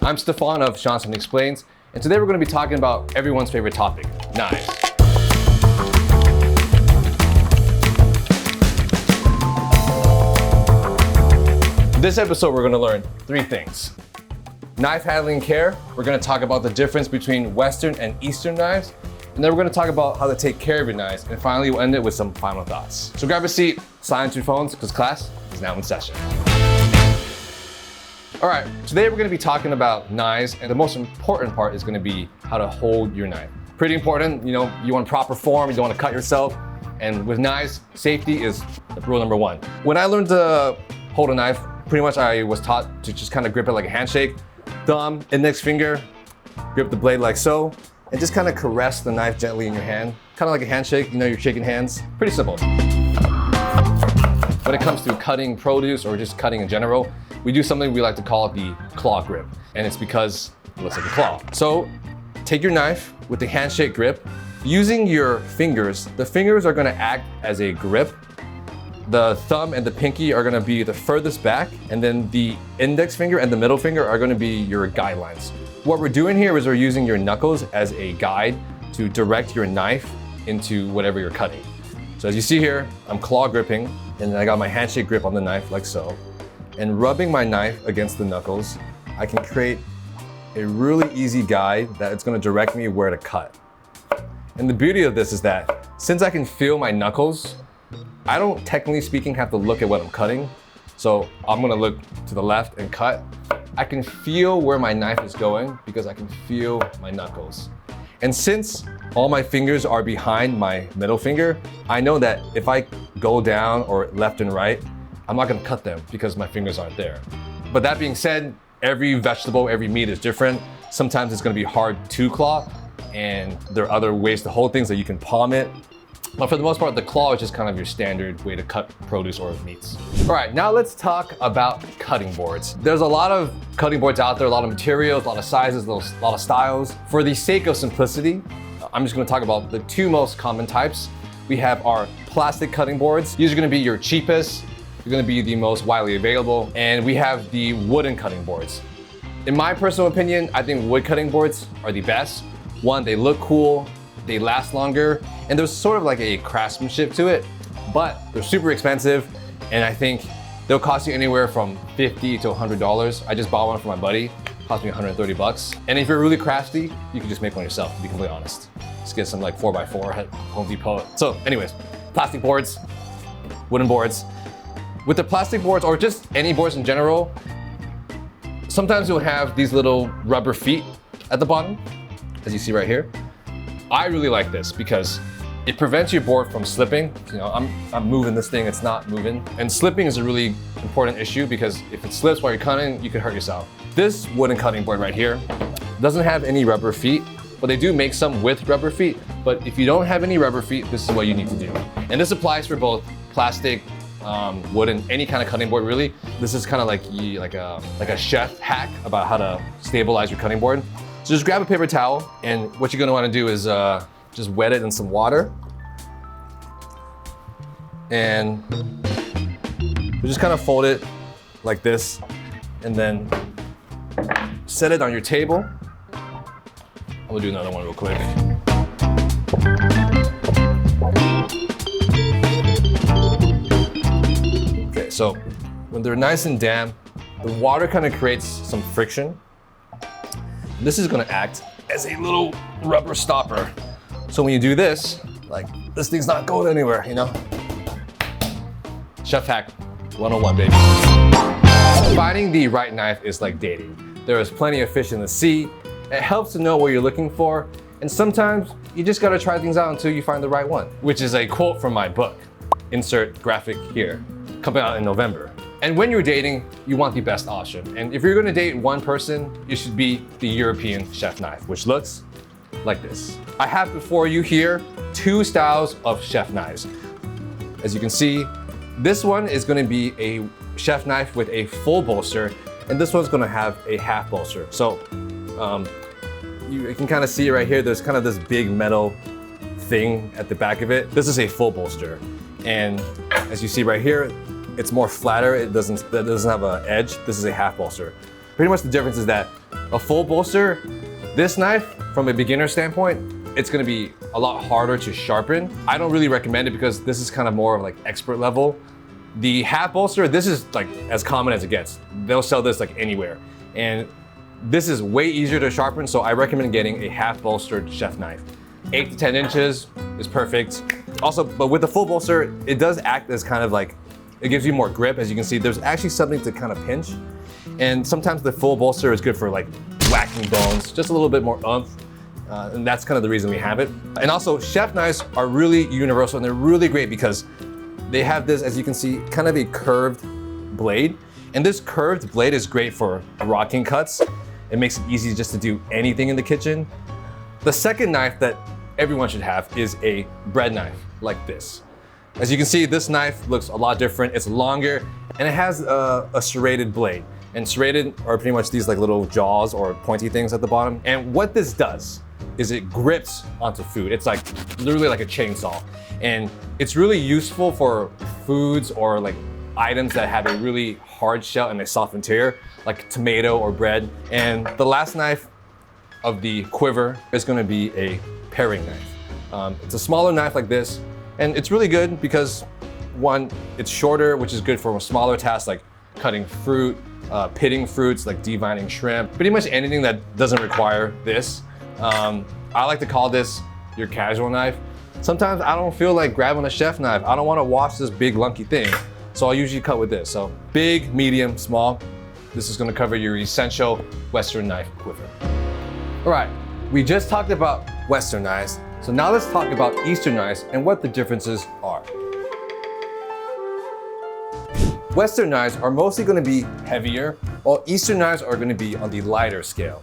I'm Stefan of Stefan Ng Explains, and today we're going to be talking about everyone's favorite topic, knives. In this episode, we're going to learn 3 things. Knife handling care, we're going to talk about the difference between Western and Eastern knives, and then we're going to talk about how to take care of your knives, and finally we'll end it with some final thoughts. So grab a seat, silence your phones, because class is now in session. All right, today we're going to be talking about knives, and the most important part is going to be how to hold your knife. Pretty important, you want proper form, you don't want to cut yourself, and with knives, safety is rule number 1. When I learned to hold a knife, pretty much I was taught to just kind of grip it like a handshake, thumb, index finger, grip the blade like so, and just kind of caress the knife gently in your hand, kind of like a handshake, you're shaking hands, pretty simple. When it comes to cutting produce or just cutting in general, we do something we like to call the claw grip, and it's because it looks like a claw. So take your knife with the handshake grip, using your fingers. The fingers are gonna act as a grip. The thumb and the pinky are gonna be the furthest back, and then the index finger and the middle finger are gonna be your guidelines. What we're doing here is we're using your knuckles as a guide to direct your knife into whatever you're cutting. So as you see here, I'm claw gripping, and then I got my handshake grip on the knife like so. And rubbing my knife against the knuckles, I can create a really easy guide that it's gonna direct me where to cut. And the beauty of this is that since I can feel my knuckles, I don't, technically speaking, have to look at what I'm cutting. So I'm gonna look to the left and cut. I can feel where my knife is going because I can feel my knuckles. And since all my fingers are behind my middle finger, I know that if I go down or left and right, I'm not gonna cut them because my fingers aren't there. But that being said, every vegetable, every meat is different. Sometimes it's gonna be hard to claw, and there are other ways to hold things that you can palm it. But for the most part, the claw is just kind of your standard way to cut produce or meats. All right, now let's talk about cutting boards. There's a lot of cutting boards out there, a lot of materials, a lot of sizes, a lot of styles. For the sake of simplicity, I'm just gonna talk about the 2 most common types. We have our plastic cutting boards. These are gonna be your cheapest, they're gonna be the most widely available, and we have the wooden cutting boards. In my personal opinion, I think wood cutting boards are the best. One, they look cool, they last longer, and there's sort of like a craftsmanship to it, but they're super expensive, and I think they'll cost you anywhere from $50 to $100. I just bought one for my buddy, it cost me 130 bucks. And if you're really crafty, you can just make one yourself, to be completely honest. Just get some like 4x4 at Home Depot. So anyways, plastic boards, wooden boards. With the plastic boards, or just any boards in general, sometimes you'll have these little rubber feet at the bottom, as you see right here. I really like this because it prevents your board from slipping. I'm moving this thing, it's not moving. And slipping is a really important issue because if it slips while you're cutting, you could hurt yourself. This wooden cutting board right here doesn't have any rubber feet, but they do make some with rubber feet. But if you don't have any rubber feet, this is what you need to do. And this applies for both plastic, wooden, any kind of cutting board really. This is kind of like a chef hack about how to stabilize your cutting board. So just grab a paper towel, and what you're gonna wanna do is just wet it in some water. And you just kind of fold it like this, and then set it on your table. I'm gonna do another one real quick. Okay, so when they're nice and damp, the water kind of creates some friction. This is gonna act as a little rubber stopper. So when you do this, like this thing's not going anywhere, Chef hack 101, baby. Finding the right knife is like dating. There is plenty of fish in the sea. It helps to know what you're looking for. And sometimes you just gotta try things out until you find the right one, which is a quote from my book, insert graphic here, coming out in November. And when you're dating, you want the best option. And if you're gonna date one person, it should be the European chef knife, which looks like this. I have before you here 2 styles of chef knives. As you can see, this one is gonna be a chef knife with a full bolster, and this one's gonna have a half bolster. So you can kind of see right here, there's kind of this big metal thing at the back of it. This is a full bolster. And as you see right here, it's more flatter. It doesn't have an edge. This is a half bolster. Pretty much the difference is that a full bolster, this knife, from a beginner standpoint, it's gonna be a lot harder to sharpen. I don't really recommend it because this is kind of more of like expert level. The half bolster, this is like as common as it gets. They'll sell this like anywhere. And this is way easier to sharpen, so I recommend getting a half bolstered chef knife. 8 to 10 inches is perfect. Also, but with the full bolster, it does act as kind of like, it gives you more grip. As you can see, there's actually something to kind of pinch. And sometimes the full bolster is good for like whacking bones, just a little bit more oomph. And that's kind of the reason we have it. And also, chef knives are really universal and they're really great because they have this, as you can see, kind of a curved blade. And this curved blade is great for rocking cuts. It makes it easy just to do anything in the kitchen. The second knife that everyone should have is a bread knife like this. As you can see, this knife looks a lot different. It's longer and it has a serrated blade. And serrated are pretty much these like little jaws or pointy things at the bottom. And what this does is it grips onto food. It's like literally like a chainsaw. And it's really useful for foods or like items that have a really hard shell and a soft interior, like tomato or bread. And the last knife of the quiver is gonna be a paring knife. It's a smaller knife like this, and it's really good because one, it's shorter, which is good for smaller tasks like cutting fruit, pitting fruits, like devining shrimp, pretty much anything that doesn't require this. I like to call this your casual knife. Sometimes I don't feel like grabbing a chef knife. I don't want to wash this big lunky thing. So I'll usually cut with this. So big, medium, small. This is going to cover your essential Western knife quiver. All right, we just talked about Western knives. So now let's talk about Eastern knives and what the differences are. Western knives are mostly going to be heavier, while Eastern knives are going to be on the lighter scale.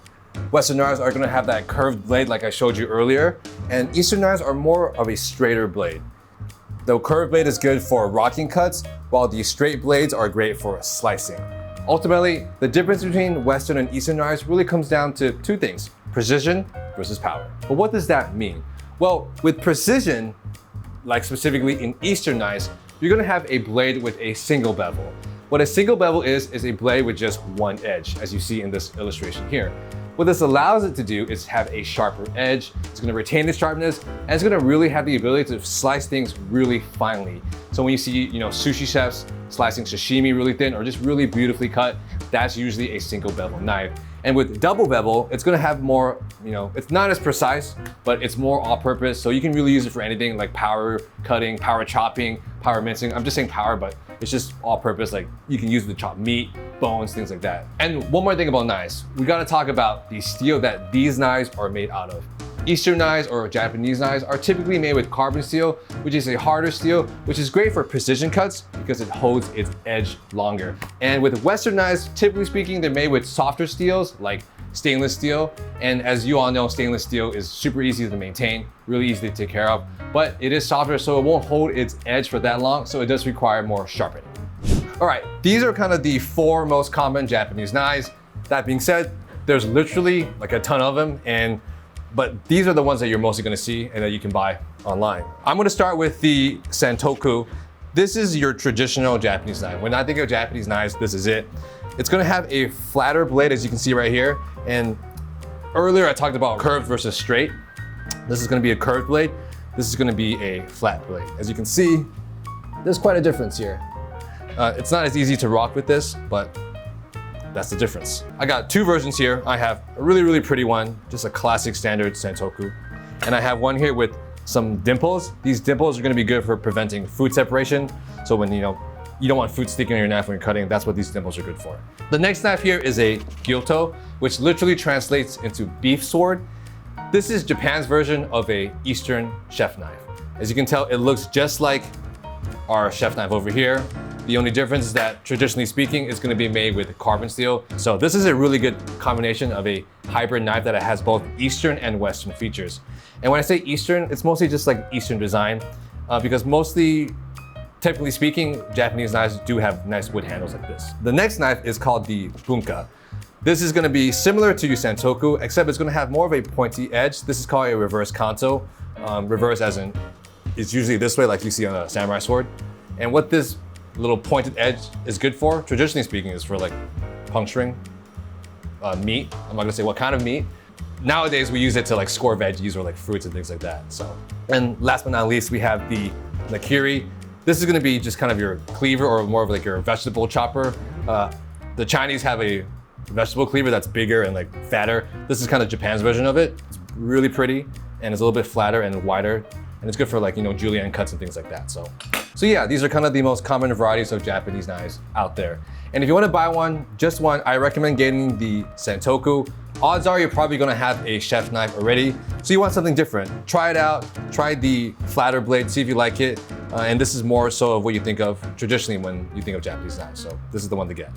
Western knives are going to have that curved blade like I showed you earlier, and Eastern knives are more of a straighter blade. The curved blade is good for rocking cuts, while the straight blades are great for slicing. Ultimately, the difference between Western and Eastern knives really comes down to two things: precision versus power. But what does that mean? Well, with precision, like specifically in Eastern knives, you're gonna have a blade with a single bevel. What a single bevel is a blade with just one edge, as you see in this illustration here. What this allows it to do is have a sharper edge. It's gonna retain the sharpness, and it's gonna really have the ability to slice things really finely. So when you see, sushi chefs slicing sashimi really thin or just really beautifully cut, that's usually a single bevel knife. And with double bevel, it's gonna have more, it's not as precise, but it's more all-purpose. So you can really use it for anything like power cutting, power chopping, power mincing. I'm just saying power, but it's just all-purpose. Like you can use it to chop meat, bones, things like that. And one more thing about knives, we gotta talk about the steel that these knives are made out of. Eastern knives or Japanese knives are typically made with carbon steel, which is a harder steel, which is great for precision cuts because it holds its edge longer. And with Western knives, typically speaking, they're made with softer steels like stainless steel. And as you all know, stainless steel is super easy to maintain, really easy to take care of, but it is softer, so it won't hold its edge for that long, so it does require more sharpening. All right, these are kind of the 4 most common Japanese knives. That being said, there's literally like a ton of them, but these are the ones that you're mostly gonna see and that you can buy online. I'm gonna start with the Santoku. This is your traditional Japanese knife. When I think of Japanese knives, this is it. It's gonna have a flatter blade, as you can see right here. And earlier I talked about curved versus straight. This is gonna be a curved blade. This is gonna be a flat blade. As you can see, there's quite a difference here. It's not as easy to rock with this, but that's the difference. I got 2 versions here. I have a really, really pretty one, just a classic standard Santoku. And I have one here with some dimples. These dimples are gonna be good for preventing food separation. So when you don't want food sticking on your knife when you're cutting, that's what these dimples are good for. The next knife here is a gyoto, which literally translates into beef sword. This is Japan's version of a Eastern chef knife. As you can tell, it looks just like our chef knife over here. The only difference is that, traditionally speaking, it's gonna be made with carbon steel. So this is a really good combination of a hybrid knife that has both Eastern and Western features. And when I say Eastern, it's mostly just like Eastern design, because mostly, typically speaking, Japanese knives do have nice wood handles like this. The next knife is called the bunka. This is gonna be similar to your Santoku, except it's gonna have more of a pointy edge. This is called a reverse kanto. Reverse as in, it's usually this way like you see on a samurai sword. And what this little pointed edge is good for, traditionally speaking, is for like puncturing meat. I'm not gonna say what kind of meat. Nowadays we use it to like score veggies or like fruits and things like that. So, and last but not least, we have the nakiri. This is gonna be just kind of your cleaver or more of like your vegetable chopper. The Chinese have a vegetable cleaver that's bigger and like fatter. This is kind of Japan's version of it. It's really pretty and it's a little bit flatter and wider. And it's good for like, julienne cuts and things like that. So yeah, these are kind of the most common varieties of Japanese knives out there. And if you want to buy one, just one, I recommend getting the Sentoku. Odds are you're probably gonna have a chef knife already. So you want something different. Try it out, try the flatter blade, see if you like it. And this is more so of what you think of traditionally when you think of Japanese knives. So this is the one to get.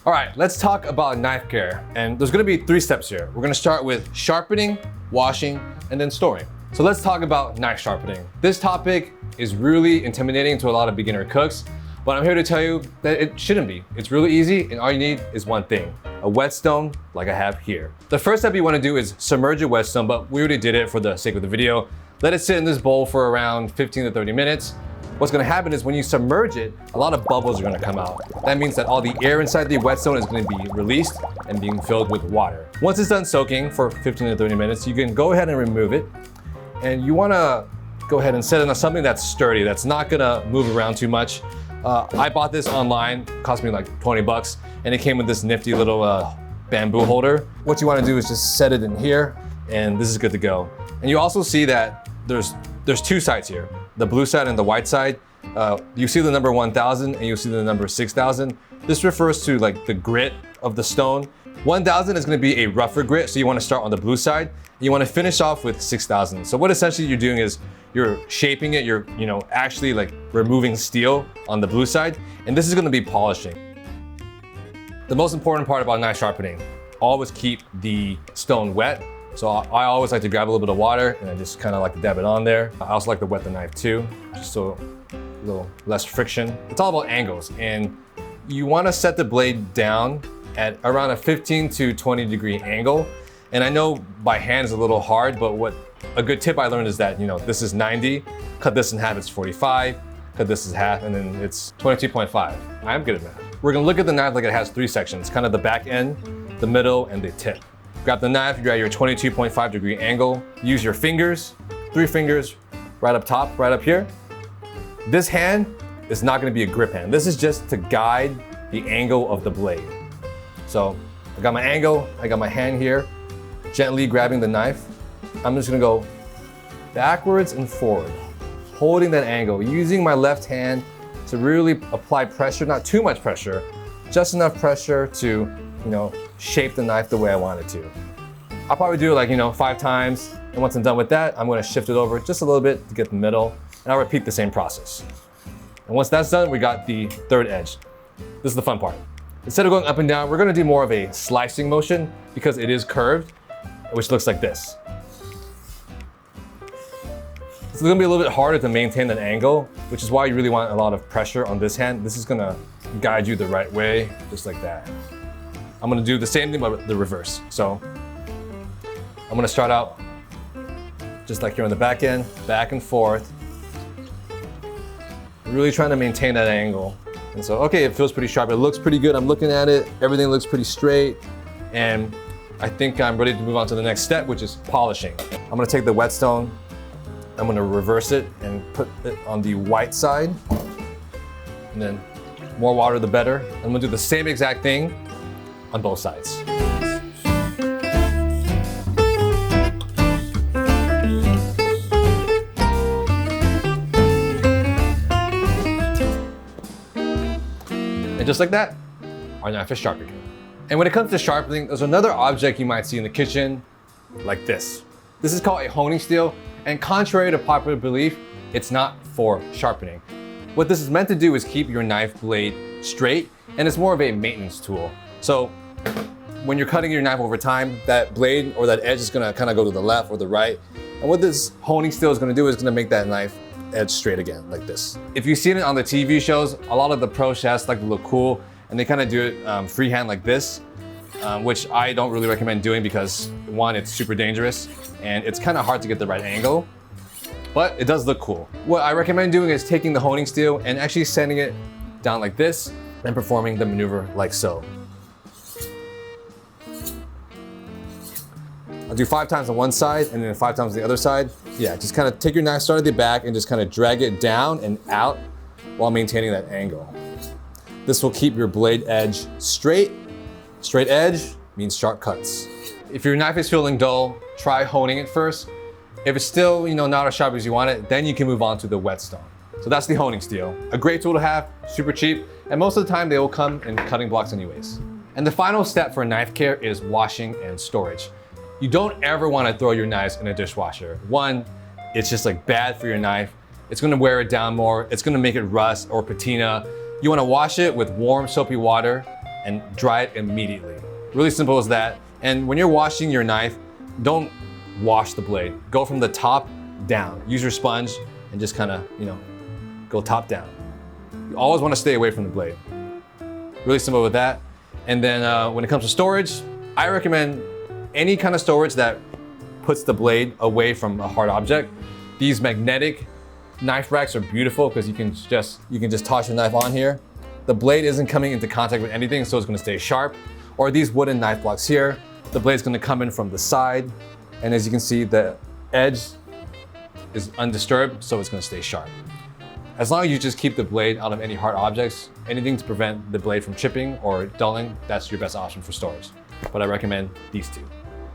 All right, let's talk about knife care. And there's gonna be 3 steps here. We're gonna start with sharpening, washing, and then storing. So let's talk about knife sharpening. This topic is really intimidating to a lot of beginner cooks, but I'm here to tell you that it shouldn't be. It's really easy, and all you need is one thing, a whetstone like I have here. The first step you wanna do is submerge your whetstone, but we already did it for the sake of the video. Let it sit in this bowl for around 15 to 30 minutes. What's gonna happen is when you submerge it, a lot of bubbles are gonna come out. That means that all the air inside the whetstone is gonna be released and being filled with water. Once it's done soaking for 15 to 30 minutes, you can go ahead and remove it. And you wanna go ahead and set it on something that's sturdy, that's not gonna move around too much. I bought this online, cost me like 20 bucks, and it came with this nifty little bamboo holder. What you wanna do is just set it in here, and this is good to go. And you also see that there's 2 sides here, the blue side and the white side. You see the number 1000 and you see the number 6000. This refers to like the grit of the stone. 1000 is gonna be a rougher grit, so you wanna start on the blue side. You wanna finish off with 6000. So what essentially you're doing is you're shaping it, you're actually like removing steel on the blue side, and this is gonna be polishing. The most important part about knife sharpening, always keep the stone wet. So I always like to grab a little bit of water and I just kind of like to dab it on there. I also like to wet the knife too, just so a little less friction. It's all about angles, and you want to set the blade down at around a 15 to 20 degree angle. And I know by hand is a little hard, but what a good tip I learned is that, this is 90, cut this in half, it's 45, cut this in half, and then it's 22.5. I'm good at math. We're gonna look at the knife like it has 3 sections, kind of the back end, the middle, and the tip. Grab the knife, you're at your 22.5 degree angle. Use your fingers, 3 fingers, right up top, right up here. This hand is not gonna be a grip hand. This is just to guide the angle of the blade. So I got my angle, I got my hand here, gently grabbing the knife. I'm just gonna go backwards and forward, holding that angle, using my left hand to really apply pressure, not too much pressure, just enough pressure to, shape the knife the way I want it to. I'll probably do it like, 5 times. And once I'm done with that, I'm gonna shift it over just a little bit to get the middle. And I'll repeat the same process. And once that's done, we got the 3rd edge. This is the fun part. Instead of going up and down, we're gonna do more of a slicing motion because it is curved, which looks like this. It's gonna be a little bit harder to maintain that angle, which is why you really want a lot of pressure on this hand. This is gonna guide you the right way, just like that. I'm gonna do the same thing, but the reverse. So I'm gonna start out just like here on the back end, back and forth. Really trying to maintain that angle. And so, okay, it feels pretty sharp. It looks pretty good. I'm looking at it. Everything looks pretty straight. And I think I'm ready to move on to the next step, which is polishing. I'm gonna take the whetstone, I'm gonna reverse it and put it on the white side. And then more water, the better. I'm gonna do the same exact thing on both sides. And just like that, our knife is sharp again. And when it comes to sharpening, there's another object you might see in the kitchen, like this. This is called a honing steel, and contrary to popular belief, it's not for sharpening. What this is meant to do is keep your knife blade straight, and it's more of a maintenance tool. So when you're cutting your knife over time, that blade or that edge is gonna kind of go to the left or the right. And what this honing steel is gonna do is gonna make that knife edge straight again, like this. If you've seen it on the TV shows, a lot of the pro chefs like to look cool, and they kind of do it freehand like this, which I don't really recommend doing because 1, it's super dangerous, and it's kind of hard to get the right angle, but it does look cool. What I recommend doing is taking the honing steel and actually sending it down like this and performing the maneuver like so. I'll do 5 times on one side and then 5 times on the other side. Yeah, just kind of take your knife, start at the back and just kind of drag it down and out while maintaining that angle. This will keep your blade edge straight. Straight edge means sharp cuts. If your knife is feeling dull, try honing it first. If it's still, not as sharp as you want it, then you can move on to the whetstone. So that's the honing steel. A great tool to have, super cheap, and most of the time they will come in cutting blocks anyways. And the final step for knife care is washing and storage. You don't ever want to throw your knives in a dishwasher. One, it's just like bad for your knife. It's going to wear it down more. It's going to make it rust or patina. You want to wash it with warm soapy water and dry it immediately. Really simple as that. And when you're washing your knife, don't wash the blade. Go from the top down. Use your sponge and just kind of, go top down. You always want to stay away from the blade. Really simple with that. And then when it comes to storage, I recommend any kind of storage that puts the blade away from a hard object. These magnetic knife racks are beautiful because you can just toss your knife on here. The blade isn't coming into contact with anything, so it's going to stay sharp. Or these wooden knife blocks here, the blade's going to come in from the side, and as you can see, the edge is undisturbed, so it's going to stay sharp. As long as you just keep the blade out of any hard objects, anything to prevent the blade from chipping or dulling, that's your best option for storage. But I recommend these two.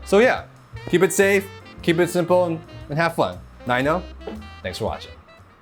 So yeah, keep it safe, keep it simple, and have fun. Now I know. Thanks for watching.